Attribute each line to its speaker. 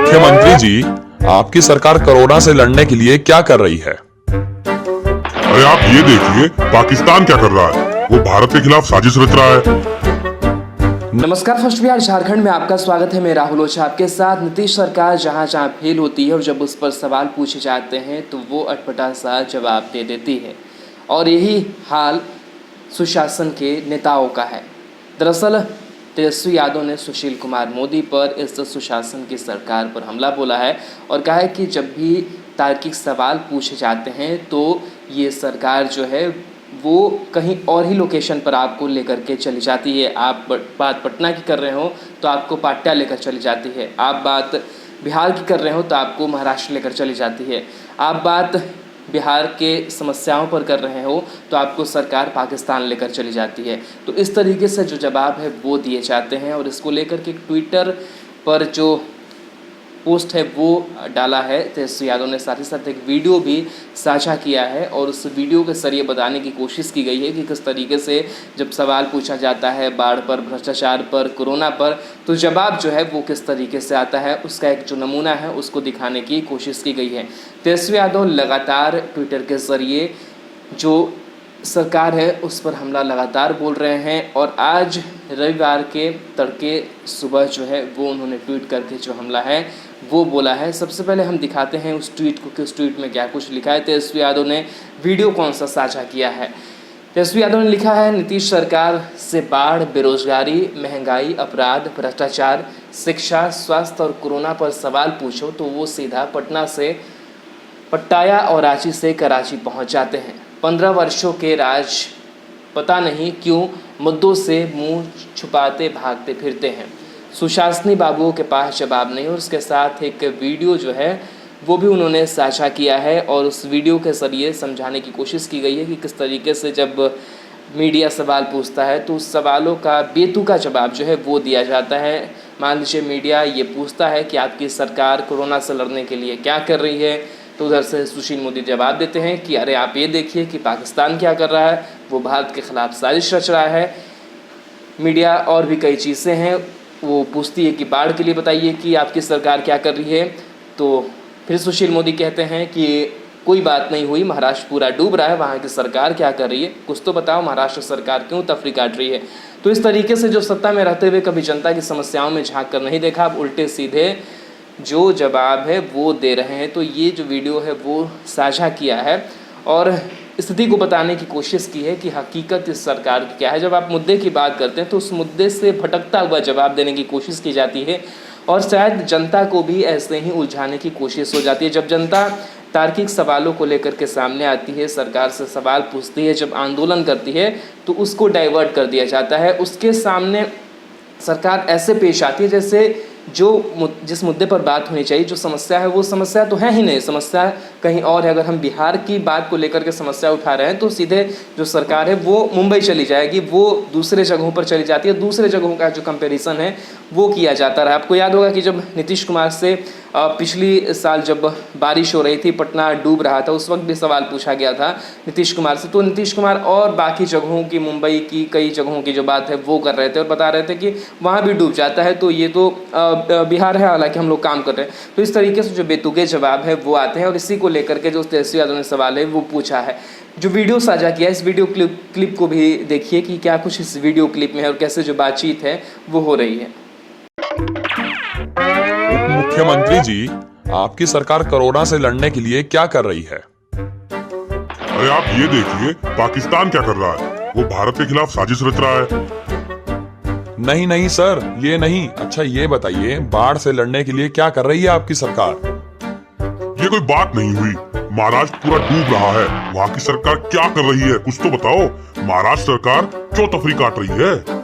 Speaker 1: मुख्यमंत्री जी, आपकी सरकार कोरोना से लड़ने के लिए क्या कर रही है?
Speaker 2: अरे आप ये देखिए पाकिस्तान क्या कर रहा है। वो भारत के खिलाफ साजिश रच रहा है।
Speaker 3: नमस्कार, फर्स्ट बिहार झारखंड में आपका स्वागत है। मैं राहुल ओझा आपके साथ। नीतीश सरकार जहां जहां फेल होती है और जब उस पर सवाल पूछे जाते हैं तो वो अटपटा सा जवाब दे देती है, और यही हाल सुशासन के नेताओं का है। दरअसल तेजस्वी यादव ने सुशील कुमार मोदी पर इस सुशासन की सरकार पर हमला बोला है और कहा है कि जब भी तार्किक सवाल पूछे जाते हैं तो ये सरकार जो है वो कहीं और ही लोकेशन पर आपको लेकर के चली जाती है। आप बात पटना की कर रहे हो तो आपको पाट्या लेकर चली जाती है। आप बात बिहार की कर रहे हो तो आपको महाराष्ट्र लेकर चली जाती है। आप बात बिहार के समस्याओं पर कर रहे हो तो आपको सरकार पाकिस्तान लेकर चली जाती है। तो इस तरीके से जो जवाब है वो दिए जाते हैं, और इसको लेकर के ट्विटर पर जो पोस्ट है वो डाला है तेजस्वी यादव ने। साथ ही साथ एक वीडियो भी साझा किया है और उस वीडियो के जरिए बताने की कोशिश की गई है कि किस तरीके से जब सवाल पूछा जाता है बाढ़ पर, भ्रष्टाचार पर, कोरोना पर, तो जवाब जो है वो किस तरीके से आता है, उसका एक जो नमूना है उसको दिखाने की कोशिश की गई है। तेजस्वी यादव लगातार ट्विटर के ज़रिए जो सरकार है उस पर हमला लगातार बोल रहे हैं, और आज रविवार के तड़के सुबह जो है वो उन्होंने ट्वीट करके जो हमला है वो बोला है। सबसे पहले हम दिखाते हैं उस ट्वीट को कि उस ट्वीट में क्या कुछ लिखा है। तेजस्वी यादव ने वीडियो कौन सा साझा किया है। तेजस्वी यादव ने लिखा है, नीतीश सरकार से बाढ़, बेरोजगारी, महंगाई, अपराध, भ्रष्टाचार, शिक्षा, स्वास्थ्य और कोरोना पर सवाल पूछो तो वो सीधा पटना से पट्टाया और रांची से कराची पहुंच जाते हैं। 15 वर्षों के राज पता नहीं क्यों मुद्दों से मुंह छुपाते भागते फिरते हैं। सुशासनी बाबुओं के पास जवाब नहीं। और उसके साथ एक वीडियो जो है वो भी उन्होंने साझा किया है, और उस वीडियो के ज़रिए समझाने की कोशिश की गई है कि किस तरीके से जब मीडिया सवाल पूछता है तो उस सवालों का बेतुका जवाब जो है वो दिया जाता है। मान लीजिए मीडिया ये पूछता है कि आपकी सरकार कोरोना से लड़ने के लिए क्या कर रही है, तो उधर से सुशील मोदी जवाब देते हैं कि अरे आप ये देखिए कि पाकिस्तान क्या कर रहा है, वो भारत के ख़िलाफ़ साजिश रच रहा है। मीडिया और भी कई चीज़ें हैं, वो पूछती है कि बाढ़ के लिए बताइए कि आपकी सरकार क्या कर रही है, तो फिर सुशील मोदी कहते हैं कि कोई बात नहीं हुई, महाराष्ट्र पूरा डूब रहा है, वहाँ की सरकार क्या कर रही है, कुछ तो बताओ, महाराष्ट्र सरकार क्यों तफरी काट रही है। तो इस तरीके से जो सत्ता में रहते हुए कभी जनता की समस्याओं में झांक कर नहीं देखा, अब उल्टे सीधे जो जवाब है वो दे रहे हैं। तो ये जो वीडियो है वो साझा किया है और स्थिति को बताने की कोशिश की है कि हकीकत इस सरकार की क्या है। जब आप मुद्दे की बात करते हैं तो उस मुद्दे से भटकता हुआ जवाब देने की कोशिश की जाती है, और शायद जनता को भी ऐसे ही उलझाने की कोशिश हो जाती है। जब जनता तार्किक सवालों को लेकर के सामने आती है, सरकार से सवाल पूछती है, जब आंदोलन करती है तो उसको डाइवर्ट कर दिया जाता है। उसके सामने सरकार ऐसे पेश आती है जैसे जिस मुद्दे पर बात होनी चाहिए, जो समस्या है वो समस्या तो है ही नहीं, समस्या कहीं और है। अगर हम बिहार की बात को लेकर के समस्या उठा रहे हैं तो सीधे जो सरकार है वो मुंबई चली जाएगी, वो दूसरे जगहों पर चली जाती है। दूसरे जगहों का जो कंपैरिजन है वो किया जाता रहा। आपको याद होगा कि जब नीतीश कुमार से पिछली साल जब बारिश हो रही थी, पटना डूब रहा था, उस वक्त भी सवाल पूछा गया था नीतीश कुमार से, तो नीतीश कुमार और बाकी जगहों की, मुंबई की कई जगहों की जो बात है वो कर रहे थे और बता रहे थे कि वहाँ भी डूब जाता है, तो ये तो बिहार है, हालांकि हम लोग काम कर रहे हैं। तो इस तरीके से जो बेतुके जवाब है वो आते हैं, और इसी को लेकर के जो तेजस्वी यादव ने सवाल है वो पूछा है। जो वीडियो साझा किया है, इस वीडियो क्लिप को भी देखिए कि क्या कुछ इस वीडियो क्लिप में है और कैसे जो बातचीत है वो हो रही है।
Speaker 1: मुख्यमंत्री जी, आपकी सरकार कोरोना से लड़ने के लिए क्या कर रही है?
Speaker 2: अरे आप ये देखिए पाकिस्तान क्या कर रहा है। वो भारत के खिलाफ साजिश रच रहा है।
Speaker 1: नहीं नहीं सर, ये नहीं। अच्छा ये बताइए, बाढ़ से लड़ने के लिए क्या कर रही है आपकी सरकार?
Speaker 2: ये कोई बात नहीं हुई, महाराष्ट्र पूरा डूब रहा है, वहाँ की सरकार क्या कर रही है, कुछ तो बताओ। महाराष्ट्र सरकार क्यों तफरी काट रही है।